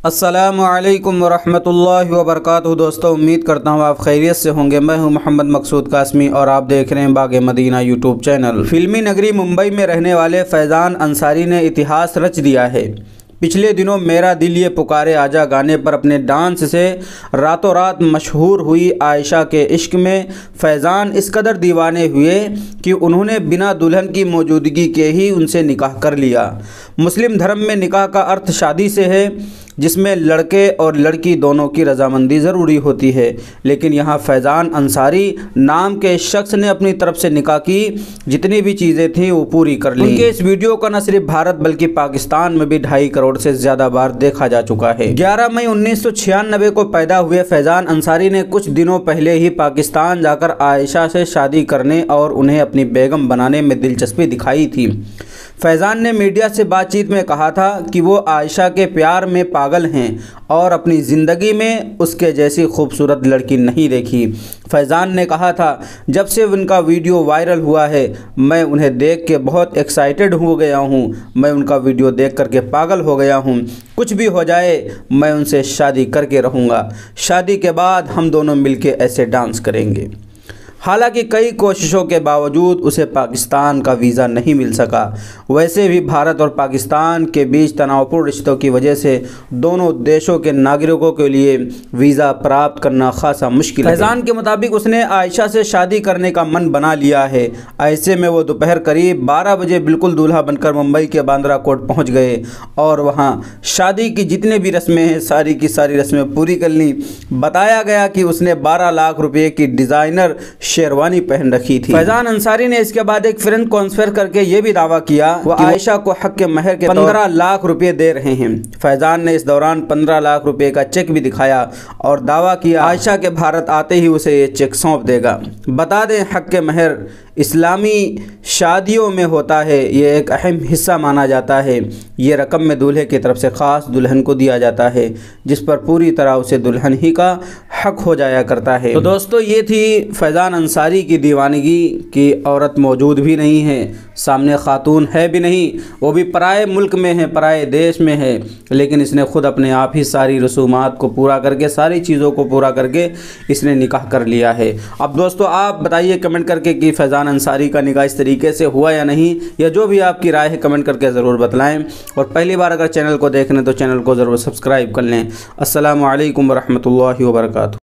अस्सलामुअलैकुम वरहमतुल्लाहि वबरकातुहू। दोस्तों, उम्मीद करता हूँ आप खैरियत से होंगे। मैं हूँ मोहम्मद मकसूद कासमी और आप देख रहे हैं बाग मदीना यूट्यूब चैनल। फिल्मी नगरी मुंबई में रहने वाले फैज़ान अंसारी ने इतिहास रच दिया है। पिछले दिनों मेरा दिल ये पुकारे आजा गाने पर अपने डांस से रातों रात मशहूर हुई आयशा के इश्क में फैज़ान इस कदर दीवाने हुए कि उन्होंने बिना दुल्हन की मौजूदगी के ही उनसे निकाह कर लिया। मुस्लिम धर्म में निकाह का अर्थ शादी से है, जिसमें लड़के और लड़की दोनों की रजामंदी ज़रूरी होती है। लेकिन यहाँ फैज़ान अंसारी नाम के शख्स ने अपनी तरफ से निकाह की जितनी भी चीज़ें थीं वो पूरी कर ली। उनके इस वीडियो का न सिर्फ भारत बल्कि पाकिस्तान में भी 2.5 करोड़ से ज़्यादा बार देखा जा चुका है। 11 मई 1996 को पैदा हुए फैज़ान अंसारी ने कुछ दिनों पहले ही पाकिस्तान जाकर आयशा से शादी करने और उन्हें अपनी बेगम बनाने में दिलचस्पी दिखाई थी। फैज़ान ने मीडिया से बातचीत में कहा था कि वो आयशा के प्यार में पागल हैं और अपनी ज़िंदगी में उसके जैसी खूबसूरत लड़की नहीं देखी। फैज़ान ने कहा था, जब से उनका वीडियो वायरल हुआ है मैं उन्हें देख के बहुत एक्साइटेड हो गया हूँ। मैं उनका वीडियो देख करके पागल हो गया हूँ। कुछ भी हो जाए मैं उनसे शादी करके रहूँगा। शादी के बाद हम दोनों मिलके ऐसे डांस करेंगे। हालांकि कई कोशिशों के बावजूद उसे पाकिस्तान का वीज़ा नहीं मिल सका। वैसे भी भारत और पाकिस्तान के बीच तनावपूर्ण रिश्तों की वजह से दोनों देशों के नागरिकों के लिए वीज़ा प्राप्त करना खासा मुश्किल है। फैज़ान के मुताबिक उसने आयशा से शादी करने का मन बना लिया है। ऐसे में वो दोपहर करीब 12 बजे बिल्कुल दूल्हा बनकर मुंबई के बांद्रा कोर्ट पहुँच गए और वहाँ शादी की जितनी भी रस्में हैं सारी की सारी रस्में पूरी कर ली। बताया गया कि उसने 12 लाख रुपये की डिज़ाइनर शेरवानी पहन रखी थी। फैज़ान अंसारी ने इसके बाद एक फ्रेंड कॉन्फ्रेंस करके ये भी दावा किया वो आयशा को हक के महर के 15 लाख रुपए दे रहे हैं। फैज़ान ने इस दौरान 15 लाख रुपए का चेक भी दिखाया और दावा किया आयशा के भारत आते ही उसे ये चेक सौंप देगा। बता दें, हक के महर इस्लामी शादियों में होता है, ये एक अहम हिस्सा माना जाता है। ये रकम में दूल्हे की तरफ से ख़ास दुल्हन को दिया जाता है जिस पर पूरी तरह उसे दुल्हन ही का हक हो जाया करता है। तो दोस्तों, ये थी फैज़ान अंसारी की दीवानगी कि औरत मौजूद भी नहीं है, सामने खातून है भी नहीं, वो भी पराए मुल्क में है, पराए देश में है, लेकिन इसने खुद अपने आप ही सारी रसूमात को पूरा करके सारी चीज़ों को पूरा करके इसने निकाह कर लिया है। अब दोस्तों, आप बताइए कमेंट करके कि फैज़ान अंसारी का निकाह इस तरीके से हुआ या नहीं, या जो भी आपकी राय है कमेंट करके ज़रूर बतलाएं। और पहली बार अगर चैनल को देख रहे हैं तो चैनल को ज़रूर सब्सक्राइब कर लें। अस्सलामु अलैकुम वरहमतुल्लाहि वबरकातुहू।